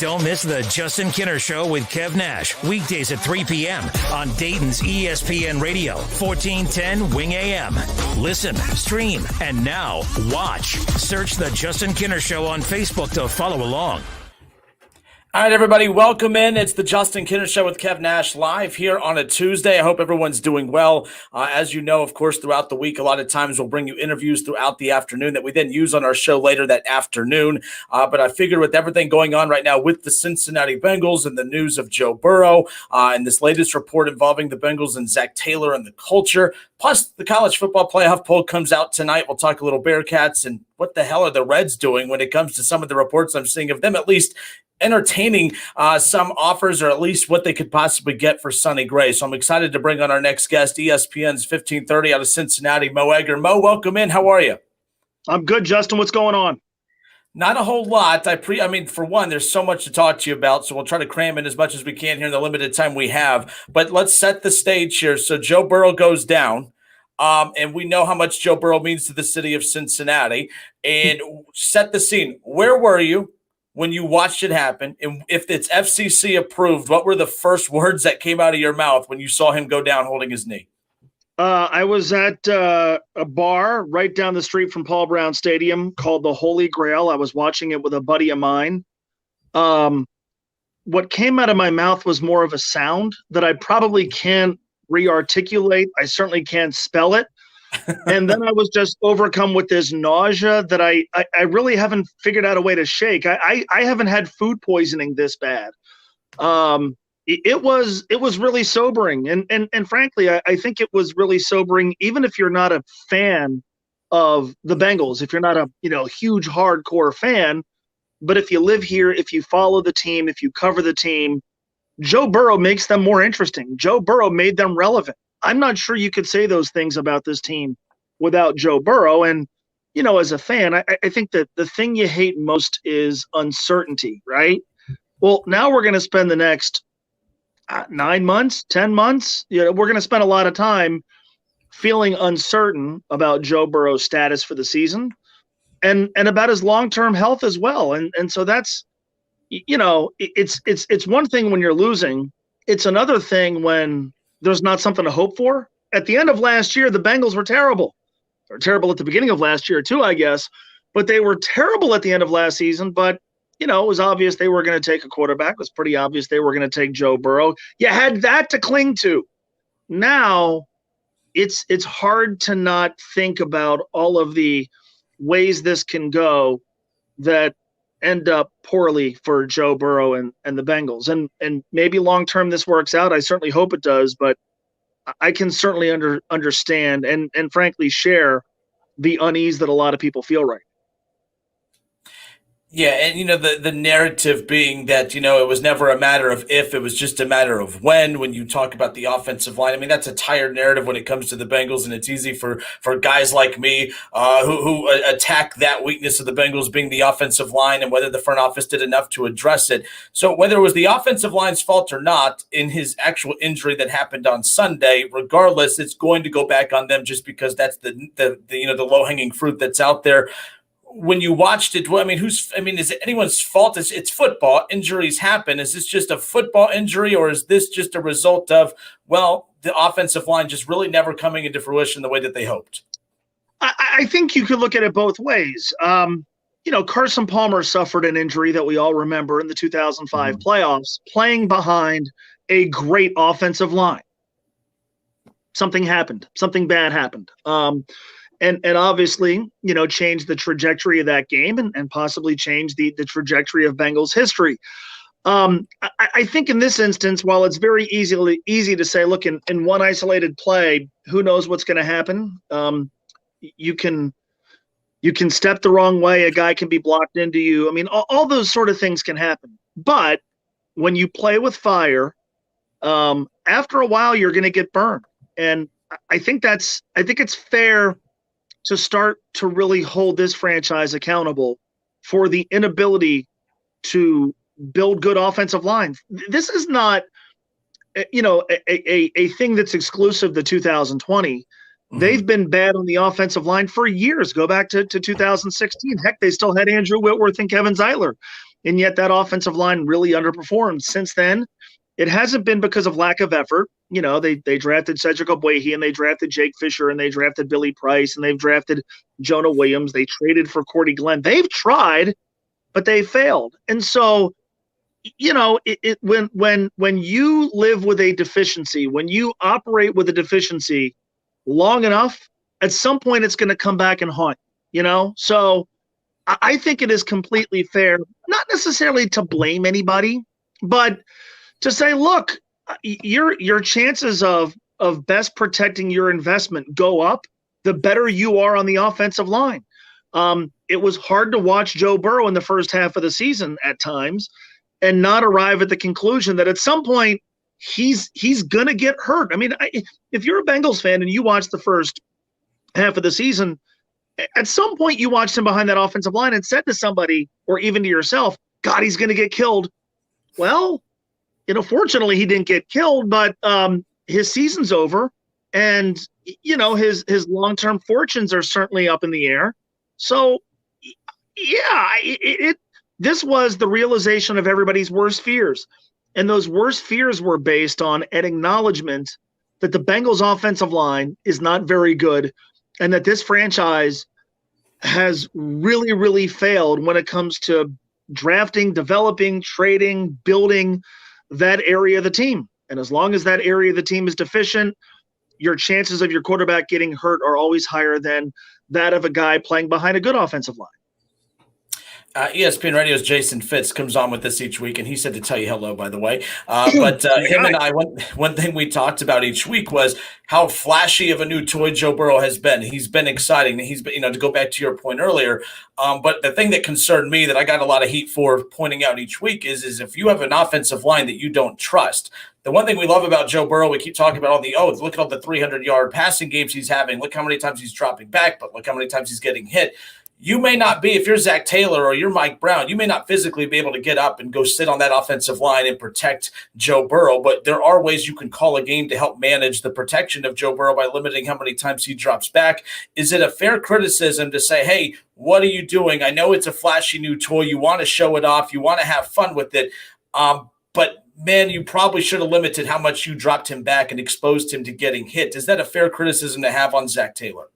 Don't miss the Justin Kinner Show with Kev Nash, weekdays at 3 p.m. on Dayton's ESPN Radio, 1410 Wing AM. Listen, stream, and now watch. Search the Justin Kinner Show on Facebook to follow along. All right, everybody, welcome in. It's the Justin Kinner Show with Kev Nash live here on a Tuesday. I hope everyone's doing well. As you know, of course, throughout the week, a lot of times we'll bring you interviews throughout the afternoon that we then use on our show later that afternoon. But I figured with everything going on right now with the Cincinnati Bengals and the news of Joe Burrow and this latest report involving the Bengals and Zac Taylor and the culture, plus the college football playoff poll comes out tonight. We'll talk a little Bearcats and what the hell are the Reds doing when it comes to some of the reports I'm seeing of them at least entertaining some offers, or at least what they could possibly get for Sonny Gray. So I'm excited to bring on our next guest, ESPN's 1530 out of Cincinnati, Mo Egger. Mo, welcome in. How are you? I'm good, Justin. What's going on? Not a whole lot. I mean, for one, there's so much to talk to you about, so we'll try to cram in as much as we can here in the limited time we have. But let's set the stage here. So Joe Burrow goes down. And we know how much Joe Burrow means to the city of Cincinnati. And set the scene. Where were you when you watched it happen? And if it's FCC approved, what were the first words that came out of your mouth when you saw him go down holding his knee? I was at a bar right down the street from Paul Brown Stadium called the Holy Grail. I was watching it with a buddy of mine. What came out of my mouth was more of a sound that I probably can't re-articulate. I certainly can't spell it. And then I was just overcome with this nausea that I really haven't figured out a way to shake. I haven't had food poisoning this bad. It was really sobering. And frankly, I think it was really sobering, even if you're not a fan of the Bengals, if you're not a huge hardcore fan, but if you live here, if you follow the team, if you cover the team, Joe Burrow makes them more interesting. Joe Burrow made them relevant. I'm not sure you could say those things about this team without Joe Burrow. And, as a fan, I think that the thing you hate most is uncertainty, right? Well, now we're going to spend the next 9 months, 10 months. We're going to spend a lot of time feeling uncertain about Joe Burrow's status for the season and about his long-term health as well. And so that's, it's one thing when you're losing. It's another thing when there's not something to hope for. At the end of last year, the Bengals were terrible. They were terrible at the beginning of last year too, I guess. But they were terrible at the end of last season. But, it was obvious they were going to take a quarterback. It was pretty obvious they were going to take Joe Burrow. You had that to cling to. Now, it's hard to not think about all of the ways this can go that end up poorly for Joe Burrow and the Bengals. And maybe long-term this works out. I certainly hope it does, but I can certainly understand and frankly share the unease that a lot of people feel right. Yeah, and the narrative being that it was never a matter of if, it was just a matter of when you talk about the offensive line. I mean, that's a tired narrative when it comes to the Bengals, and it's easy for guys like me who attack that weakness of the Bengals being the offensive line and whether the front office did enough to address it. So whether it was the offensive line's fault or not in his actual injury that happened on Sunday, regardless, it's going to go back on them just because that's the low-hanging fruit that's out there. When you watched it, is it anyone's fault? It's football. Injuries happen. Is this just a football injury, or is this just a result of, the offensive line just really never coming into fruition the way that they hoped? I think you could look at it both ways. Carson Palmer suffered an injury that we all remember in the 2005 playoffs, playing behind a great offensive line. Something happened. Something bad happened. And obviously, change the trajectory of that game and possibly change the trajectory of Bengals history. I think in this instance, while it's very easy to say, look, in one isolated play, who knows what's going to happen? You can step the wrong way. A guy can be blocked into you. I mean, all those sort of things can happen. But when you play with fire, after a while, you're going to get burned. And I think it's fair to start to really hold this franchise accountable for the inability to build good offensive lines. This is not, a thing that's exclusive to 2020. Mm-hmm. They've been bad on the offensive line for years. Go back to 2016. Heck, they still had Andrew Whitworth and Kevin Zeitler. and yet that offensive line really underperformed. Since then, it hasn't been because of lack of effort. You know, they drafted Cedric Ogbuehi, and they drafted Jake Fisher, and they drafted Billy Price, and they've drafted Jonah Williams. They traded for Cordy Glenn. They've tried, but they failed. And so, you know, when you live with a deficiency, when you operate with a deficiency long enough, at some point it's going to come back and haunt, you know? So I think it is completely fair, not necessarily to blame anybody, but to say, look, your chances of best protecting your investment go up the better you are on the offensive line. It was hard to watch Joe Burrow in the first half of the season at times and not arrive at the conclusion that at some point he's going to get hurt. I mean, if you're a Bengals fan and you watch the first half of the season, at some point you watched him behind that offensive line and said to somebody or even to yourself, God, he's going to get killed. Well, you know, fortunately he didn't get killed, but his season's over, and you know, his long-term fortunes are certainly up in the air. So yeah, this was the realization of everybody's worst fears. And those worst fears were based on an acknowledgement that the Bengals offensive line is not very good, and that this franchise has really, really failed when it comes to drafting, developing, trading, building that area of the team. And as long as that area of the team is deficient, your chances of your quarterback getting hurt are always higher than that of a guy playing behind a good offensive line. ESPN Radio's Jason Fitz comes on with us each week, and he said to tell you hello, by the way. But him and I, one thing we talked about each week was how flashy of a new toy Joe Burrow has been. He's been exciting. He's been, you know, to go back to your point earlier. But the thing that concerned me that I got a lot of heat for pointing out each week is if you have an offensive line that you don't trust. The one thing we love about Joe Burrow, we keep talking about look at all the 300-yard passing games he's having. Look how many times he's dropping back, but look how many times he's getting hit. You may not be, if you're Zac Taylor or you're Mike Brown, you may not physically be able to get up and go sit on that offensive line and protect Joe Burrow, but there are ways you can call a game to help manage the protection of Joe Burrow by limiting how many times he drops back. Is it a fair criticism to say, hey, what are you doing? I know it's a flashy new toy. You want to show it off. You want to have fun with it. But man, you probably should have limited how much you dropped him back and exposed him to getting hit. Is that a fair criticism to have on Zac Taylor?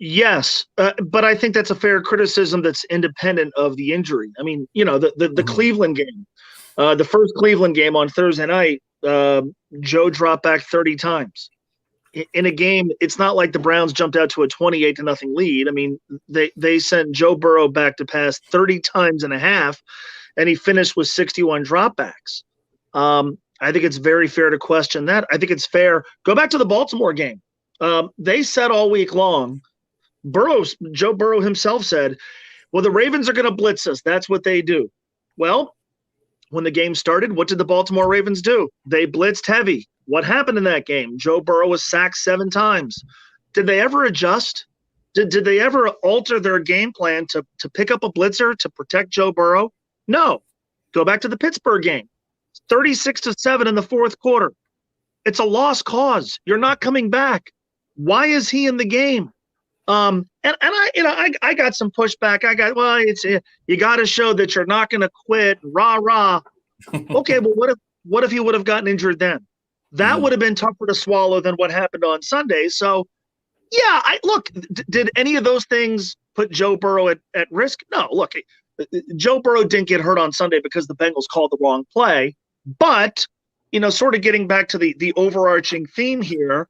Yes, but I think that's a fair criticism that's independent of the injury. I mean, you know, the Cleveland game, the first Cleveland game on Thursday night, Joe dropped back 30 times. In a game, it's not like the Browns jumped out to a 28-0 lead. I mean, they sent Joe Burrow back to pass 30 times and a half, and he finished with 61 dropbacks. I think it's very fair to question that. I think it's fair. Go back to the Baltimore game. They said all week long, Joe Burrow himself said, well, the Ravens are going to blitz us. That's what they do. Well, when the game started, what did the Baltimore Ravens do? They blitzed heavy. What happened in that game? Joe Burrow was sacked 7 times. Did they ever adjust? Did they ever alter their game plan to pick up a blitzer to protect Joe Burrow? No. Go back to the Pittsburgh game. 36-7 in the fourth quarter. It's a lost cause. You're not coming back. Why is he in the game? And I got some pushback. You got to show that you're not going to quit. Rah rah. Okay, well, what if he would have gotten injured then? That would have been tougher to swallow than what happened on Sunday. So, yeah, did any of those things put Joe Burrow at risk? No. Look, Joe Burrow didn't get hurt on Sunday because the Bengals called the wrong play. But, you know, sort of getting back to the overarching theme here,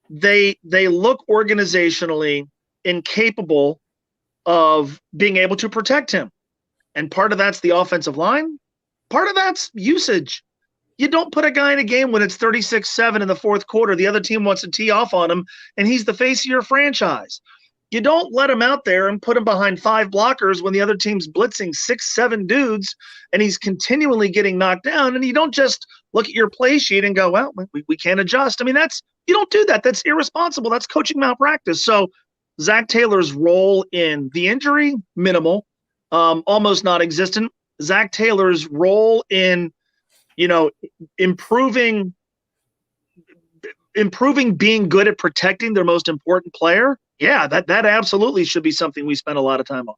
they look organizationally incapable of being able to protect him. And part of that's the offensive line. Part of that's usage. You don't put a guy in a game when it's 36-7 in the fourth quarter. The other team wants to tee off on him, and he's the face of your franchise. You don't let him out there and put him behind 5 blockers when the other team's blitzing 6-7 dudes, and he's continually getting knocked down. And you don't just look at your play sheet and go, well, we can't adjust. I mean, you don't do that. That's irresponsible. That's coaching malpractice. So Zac Taylor's role in the injury, minimal, almost non-existent. Zac Taylor's role in, you know, improving being good at protecting their most important player, yeah, that absolutely should be something we spend a lot of time on.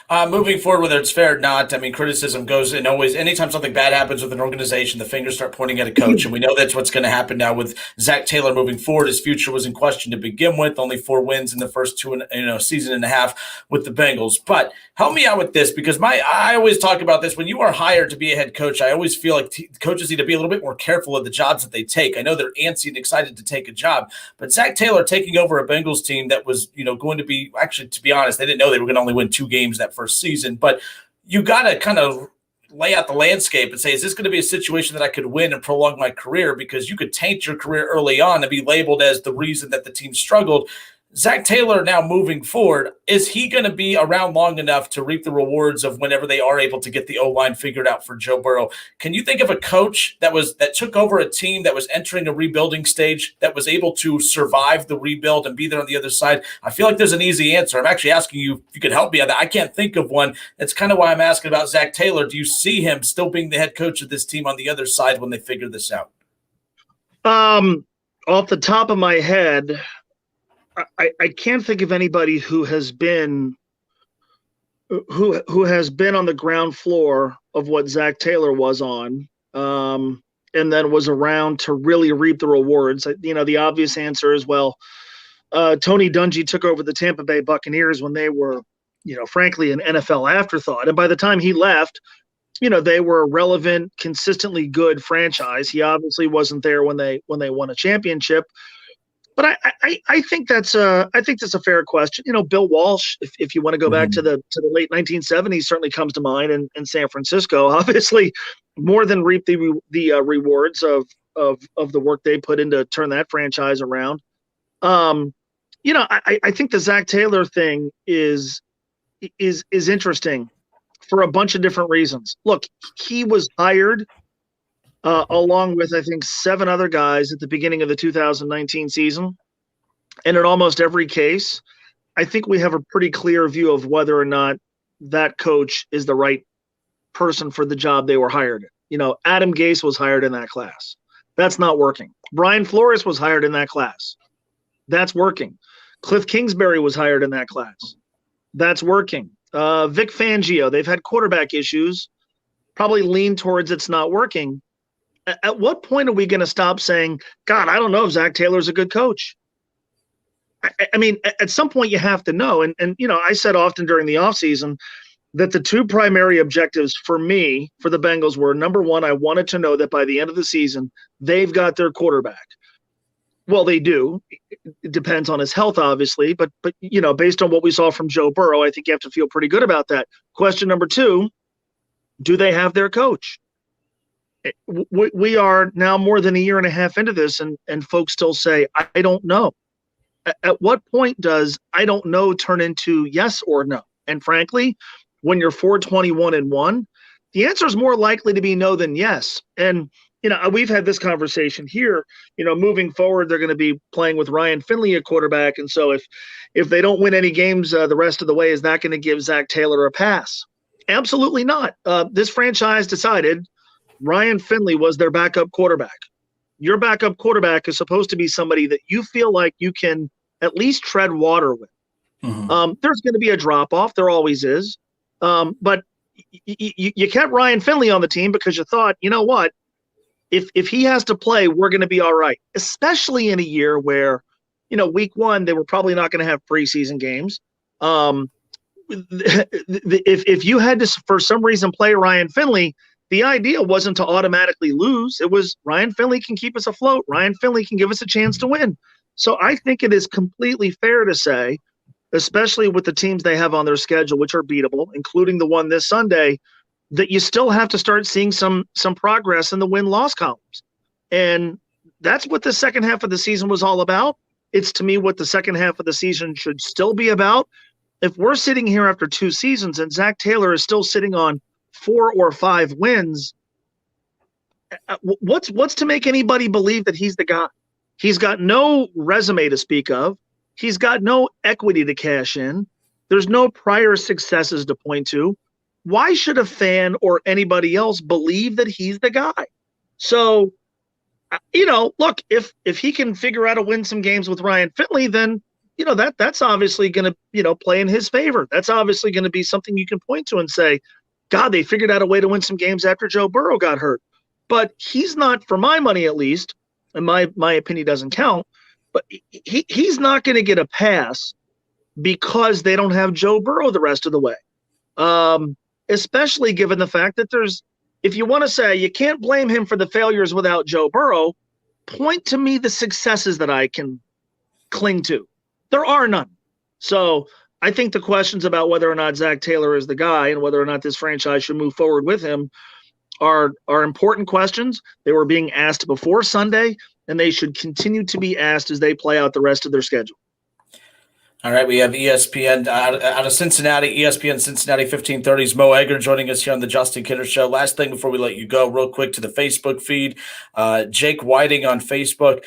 Moving forward, whether it's fair or not, I mean, criticism goes in always. Anytime something bad happens with an organization, the fingers start pointing at a coach, and we know that's what's going to happen now with Zac Taylor moving forward. His future was in question to begin with. Only 4 wins in the first season and a half with the Bengals. But help me out with this, because I always talk about this. When you are hired to be a head coach, I always feel like coaches need to be a little bit more careful of the jobs that they take. I know they're antsy and excited to take a job, but Zac Taylor taking over a Bengals team that was going to be, actually, to be honest, they didn't know they were going to only win 2 games that first season, but you got to kind of lay out the landscape and say, is this going to be a situation that I could win and prolong my career? Because you could taint your career early on and be labeled as the reason that the team struggled. Zac Taylor now moving forward, is he going to be around long enough to reap the rewards of whenever they are able to get the O-line figured out for Joe Burrow? Can you think of a coach that took over a team that was entering a rebuilding stage, that was able to survive the rebuild and be there on the other side? I feel like there's an easy answer. I'm actually asking you if you could help me on that. I can't think of one. That's kind of why I'm asking about Zac Taylor. Do you see him still being the head coach of this team on the other side when they figure this out? Off the top of my head, I can't think of anybody who has been on the ground floor of what Zac Taylor was on, and then was around to really reap the rewards. The obvious answer is, Tony Dungy took over the Tampa Bay Buccaneers when they were, frankly, an NFL afterthought. And by the time he left, they were a relevant, consistently good franchise. He obviously wasn't there when they won a championship. But I think that's a fair question. Bill Walsh, if you want to go back to the late 1970s, certainly comes to mind in San Francisco. Obviously, more than reap the rewards of the work they put in to turn that franchise around. I think the Zac Taylor thing is interesting for a bunch of different reasons. Look, he was hired along with, I think, 7 other guys at the beginning of the 2019 season. And in almost every case, I think we have a pretty clear view of whether or not that coach is the right person for the job they were hired in. Adam Gase was hired in that class. That's not working. Brian Flores was hired in that class. That's working. Cliff Kingsbury was hired in that class. That's working. Vic Fangio, they've had quarterback issues, probably lean towards it's not working. At what point are we going to stop saying, God, I don't know if Zac Taylor's a good coach? I mean, at some point you have to know. And I said often during the offseason that the 2 primary objectives for me, for the Bengals, were, number one, I wanted to know that by the end of the season, they've got their quarterback. Well, they do. It depends on his health, obviously. But based on what we saw from Joe Burrow, I think you have to feel pretty good about that. Question number 2, do they have their coach? We are now more than a year and a half into this, and folks still say, I don't know. At what point does I don't know turn into yes or no? And frankly, when you're 4-21-1, the answer is more likely to be no than yes. And, we've had this conversation here. Moving forward, they're going to be playing with Ryan Finley at quarterback. And so if they don't win any games the rest of the way, is that going to give Zac Taylor a pass? Absolutely not. This franchise decided Ryan Finley was their backup quarterback. Your backup quarterback is supposed to be somebody that you feel like you can at least tread water with. There's going to be a drop-off. There always is. But you kept Ryan Finley on the team because you thought, you know what? If he has to play, we're going to be all right, especially in a year where, week 1, they were probably not going to have preseason games. If you had to, for some reason, play Ryan Finley, the idea wasn't to automatically lose. It was Ryan Finley can keep us afloat. Ryan Finley can give us a chance to win. So I think it is completely fair to say, especially with the teams they have on their schedule, which are beatable, including the one this Sunday, that you still have to start seeing some progress in the win-loss columns. And that's what the second half of the season was all about. It's, to me, what the second half of the season should still be about. If we're sitting here after 2 seasons and Zac Taylor is still sitting on 4 or 5 wins, what's to make anybody believe that he's the guy? He's got no resume to speak of. He's got no equity to cash in. There's no prior successes to point to. Why should a fan or anybody else believe that he's the guy? So, look, if he can figure out to win some games with Ryan Finley, then that's obviously going to, play in his favor. That's obviously going to be something you can point to and say, God, they figured out a way to win some games after Joe Burrow got hurt. But he's not, for my money at least, and my opinion doesn't count, but he's not going to get a pass because they don't have Joe Burrow the rest of the way. Especially given the fact that if you want to say you can't blame him for the failures without Joe Burrow, point to me the successes that I can cling to. There are none. So I think the questions about whether or not Zac Taylor is the guy and whether or not this franchise should move forward with him are important questions. They were being asked before Sunday, and they should continue to be asked as they play out the rest of their schedule. All right, we have ESPN out of Cincinnati, ESPN Cincinnati 1530's Mo Egger joining us here on the Justin Kinner Show. Last thing before we let you go, real quick to the Facebook feed. Jake Whiting on Facebook,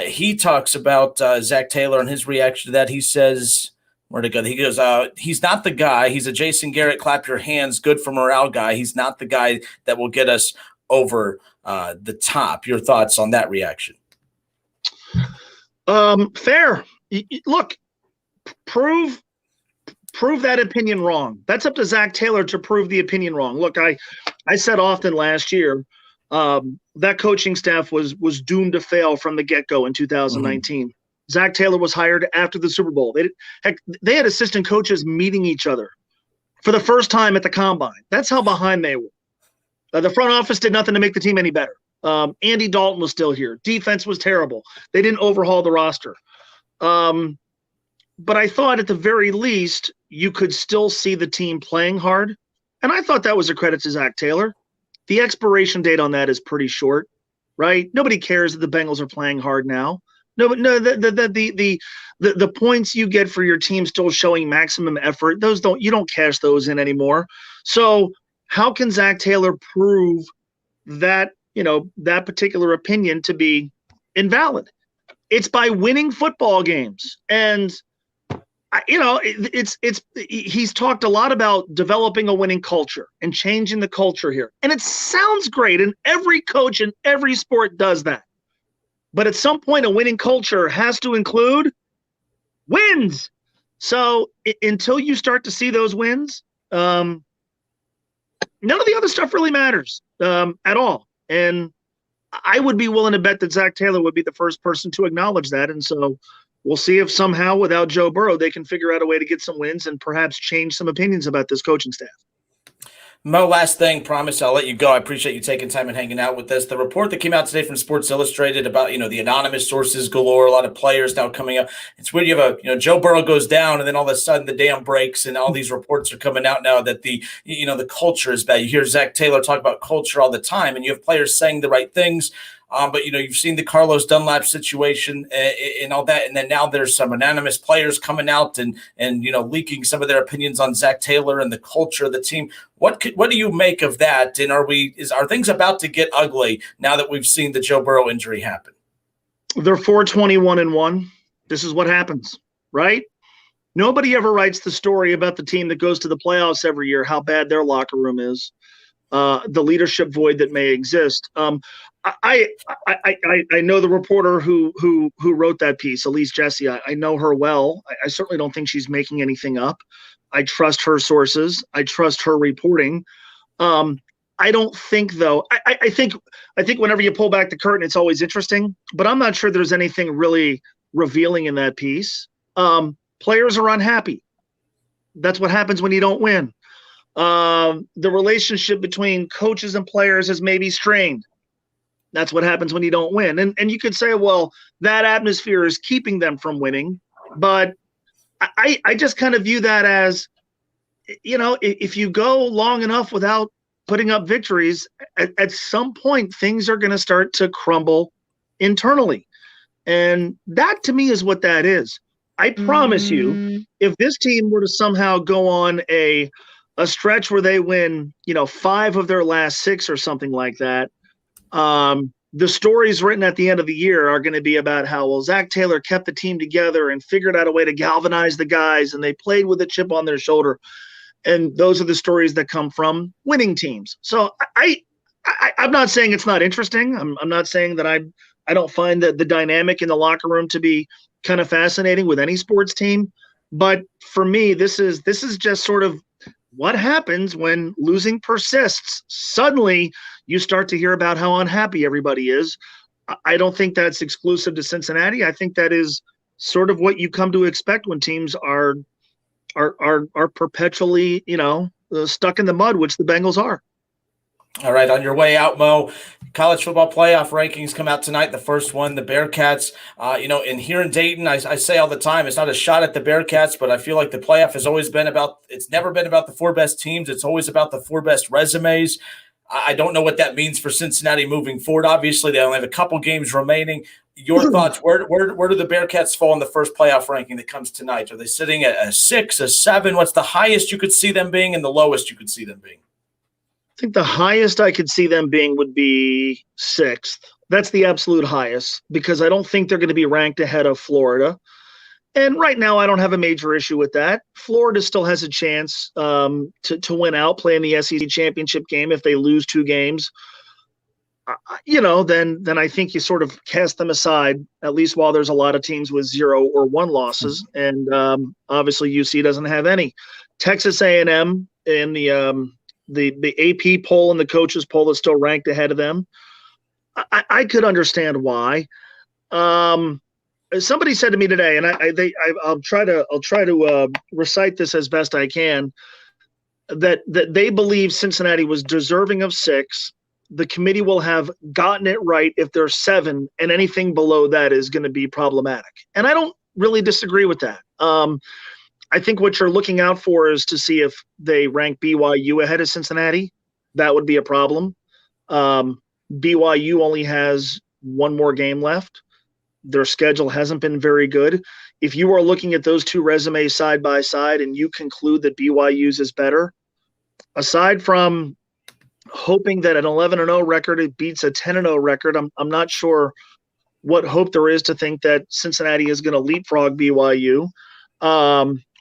he talks about Zac Taylor and his reaction to that. He says, where'd it go? He goes, he's not the guy. He's a Jason Garrett, clap your hands, good for morale guy. He's not the guy that will get us over the top. Your thoughts on that reaction? Fair. Look, prove that opinion wrong. That's up to Zac Taylor to prove the opinion wrong. Look, I said often last year that coaching staff was doomed to fail from the get-go in 2019. Mm-hmm. Zac Taylor was hired after the Super Bowl. They had assistant coaches meeting each other for the first time at the Combine. That's how behind they were. The front office did nothing to make the team any better. Andy Dalton was still here. Defense was terrible. They didn't overhaul the roster. But I thought at the very least you could still see the team playing hard. And I thought that was a credit to Zac Taylor. The expiration date on that is pretty short, right? Nobody cares that the Bengals are playing hard now. No, but no, the points you get for your team still showing maximum effort, you don't cash those in anymore. So how can Zac Taylor prove that, that particular opinion to be invalid? It's by winning football games. And he's talked a lot about developing a winning culture and changing the culture here. And it sounds great. And every coach in every sport does that. But at some point, a winning culture has to include wins. So until you start to see those wins, none of the other stuff really matters at all. And I would be willing to bet that Zac Taylor would be the first person to acknowledge that. And so we'll see if somehow without Joe Burrow, they can figure out a way to get some wins and perhaps change some opinions about this coaching staff. Mo, last thing, promise I'll let you go. I appreciate you taking time and hanging out with us. The report that came out today from Sports Illustrated about, the anonymous sources galore, a lot of players now coming up. It's weird. You have Joe Burrow goes down and then all of a sudden the dam breaks and all these reports are coming out now that the culture is bad. You hear Zac Taylor talk about culture all the time and you have players saying the right things. But, you've seen the Carlos Dunlap situation and all that. And then now there's some anonymous players coming out and leaking some of their opinions on Zac Taylor and the culture of the team. What do you make of that? And are things about to get ugly now that we've seen the Joe Burrow injury happen? They're 4-21-1. This is what happens, right? Nobody ever writes the story about the team that goes to the playoffs every year, how bad their locker room is, the leadership void that may exist. I know the reporter who wrote that piece, Elise Jesse. I know her well. I certainly don't think she's making anything up. I trust her sources. I trust her reporting. I don't think, though. I think whenever you pull back the curtain, it's always interesting. But I'm not sure there's anything really revealing in that piece. Players are unhappy. That's what happens when you don't win. The relationship between coaches and players is maybe strained. That's what happens when you don't win. And you could say, well, that atmosphere is keeping them from winning. But I just kind of view that as, if you go long enough without putting up victories, at some point things are going to start to crumble internally. And that to me is what that is. I promise you, if this team were to somehow go on a stretch where they win, 5 of their last 6 or something like that, the stories written at the end of the year are going to be about how, well, Zac Taylor kept the team together and figured out a way to galvanize the guys, and they played with a chip on their shoulder. And those are the stories that come from winning teams. So I'm not saying it's not interesting. I'm not saying that I don't find the dynamic in the locker room to be kind of fascinating with any sports team. But for me, this is just sort of what happens when losing persists. Suddenly, you start to hear about how unhappy everybody is. I don't think that's exclusive to Cincinnati. I think that is sort of what you come to expect when teams are perpetually, stuck in the mud, which the Bengals are. All right, on your way out, Mo, college football playoff rankings come out tonight. The first one, the Bearcats. In here in Dayton, I say all the time, it's not a shot at the Bearcats, but I feel like the playoff has always been it's never been about the four best teams. It's always about the four best resumes. I don't know what that means for Cincinnati moving forward. Obviously, they only have a couple games remaining. Your thoughts, where do the Bearcats fall in the first playoff ranking that comes tonight? Are they sitting at a 6, a 7? What's the highest you could see them being and the lowest you could see them being? I think the highest I could see them being would be 6th. That's the absolute highest because I don't think they're going to be ranked ahead of Florida. And right now, I don't have a major issue with that. Florida still has a chance to win out, play in the SEC championship game if they lose 2 games. Then I think you sort of cast them aside, at least while there's a lot of teams with 0 or 1 losses. And obviously, UC doesn't have any. Texas A&M in the AP poll and the coaches poll is still ranked ahead of them. I could understand why. Somebody said to me today, and I'll try to recite this as best I can, that they believe Cincinnati was deserving of 6. The committee will have gotten it right if they're 7, and anything below that is going to be problematic. And I don't really disagree with that. I think what you're looking out for is to see if they rank BYU ahead of Cincinnati. That would be a problem. BYU only has 1 more game left. Their schedule hasn't been very good. If you are looking at those 2 resumes side by side and you conclude that BYU's is better, aside from hoping that an 11-0 record it beats a 10-0 record, I'm not sure what hope there is to think that Cincinnati is going to leapfrog BYU.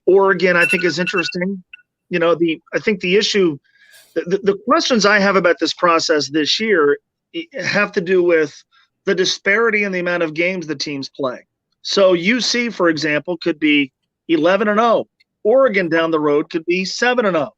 Oregon, I think, is interesting. I think the issue, the questions I have about this process this year have to do with the disparity in the amount of games the teams play. So UC, for example, could be 11-0. Oregon down the road could be 7-0.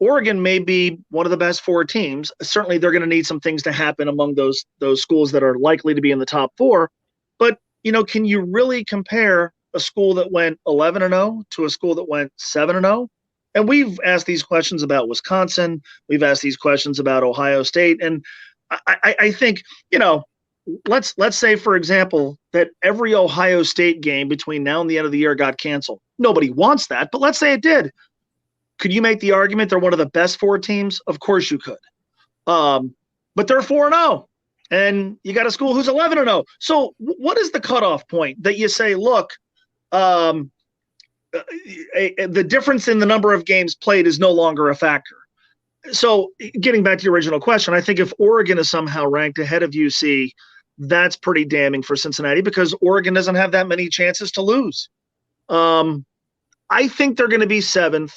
Oregon may be one of the best 4 teams. Certainly, they're going to need some things to happen among those schools that are likely to be in the top 4. But can you really compare a school that went 11-0 to a school that went 7-0? And we've asked these questions about Wisconsin. We've asked these questions about Ohio State. And I think, let's say, for example, that every Ohio State game between now and the end of the year got canceled. Nobody wants that, but let's say it did. Could you make the argument they're one of the best 4 teams? Of course you could. But they're 4-0. And you got a school who's 11-0. So what is the cutoff point that you say, look, the difference in the number of games played is no longer a factor? So getting back to your original question, I think if Oregon is somehow ranked ahead of UC, that's pretty damning for Cincinnati because Oregon doesn't have that many chances to lose. I think they're going to be 7th.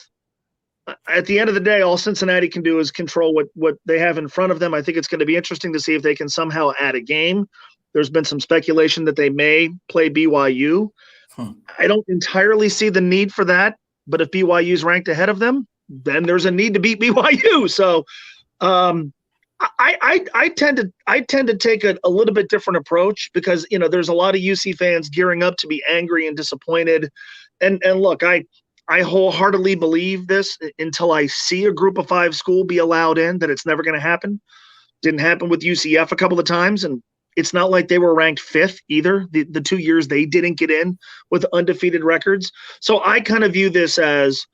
At the end of the day, all Cincinnati can do is control what they have in front of them. I think it's going to be interesting to see if they can somehow add a game. There's been some speculation that they may play BYU. I don't entirely see the need for that, but if BYU is ranked ahead of them, then there's a need to beat BYU. So I tend to take a little bit different approach because there's a lot of UC fans gearing up to be angry and disappointed. And look, I wholeheartedly believe this until I see a group of 5 school be allowed in, that it's never going to happen. Didn't happen with UCF a couple of times, and it's not like they were ranked 5th either. The 2 years they didn't get in with undefeated records. So I kind of view this as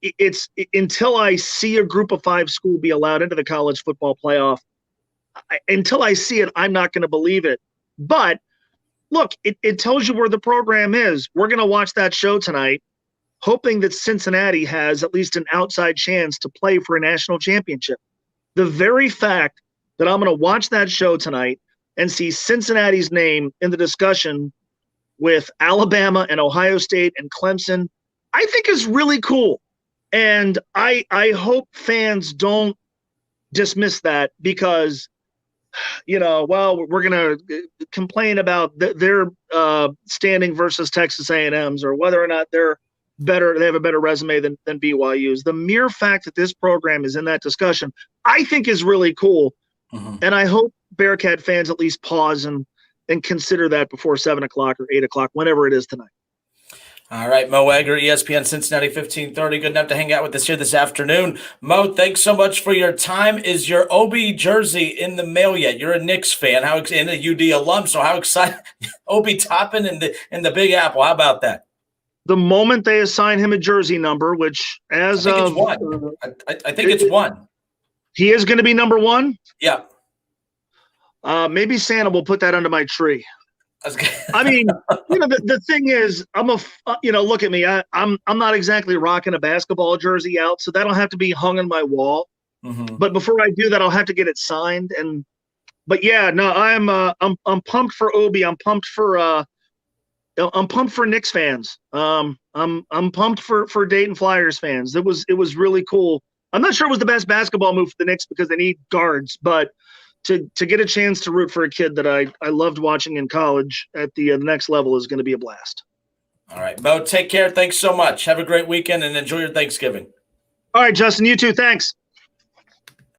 it's until I see a group of 5 school be allowed into the college football playoff. Until I see it, I'm not going to believe it. But look, it tells you where the program is. We're going to watch that show tonight, hoping that Cincinnati has at least an outside chance to play for a national championship. The very fact that I'm going to watch that show tonight and see Cincinnati's name in the discussion with Alabama and Ohio State and Clemson, I think is really cool. And I hope fans don't dismiss that because well, we're going to complain about their standing versus Texas A&M's, or whether or not they're better, they have a better resume than BYU's. The mere fact that this program is in that discussion, I think, is really cool. Mm-hmm. And I hope Bearcat fans at least pause and consider that before 7 o'clock or 8 o'clock, whenever it is tonight. All right, Mo Egger, ESPN Cincinnati 1530. Good enough to hang out with us here this afternoon. Mo, thanks so much for your time. Is your OB jersey in the mail yet? You're a Knicks fan, and a UD alum, so how excited? OB Toppin in the Big Apple. How about that? The moment they assign him a jersey number, which I think it's one. He is going to be number 1? Yeah. Maybe Santa will put that under my tree. I mean, the thing is, look at me. I'm not exactly rocking a basketball jersey out, so that'll have to be hung on my wall. Mm-hmm. But before I do that, I'll have to get it signed. But yeah, no, I'm pumped for Obi. I'm pumped for Knicks fans. I'm pumped for Dayton Flyers fans. It was really cool. I'm not sure it was the best basketball move for the Knicks because they need guards, but to get a chance to root for a kid that I loved watching in college at the next level is going to be a blast. All right, Mo, take care. Thanks so much. Have a great weekend and enjoy your Thanksgiving. All right, Justin, you too. Thanks.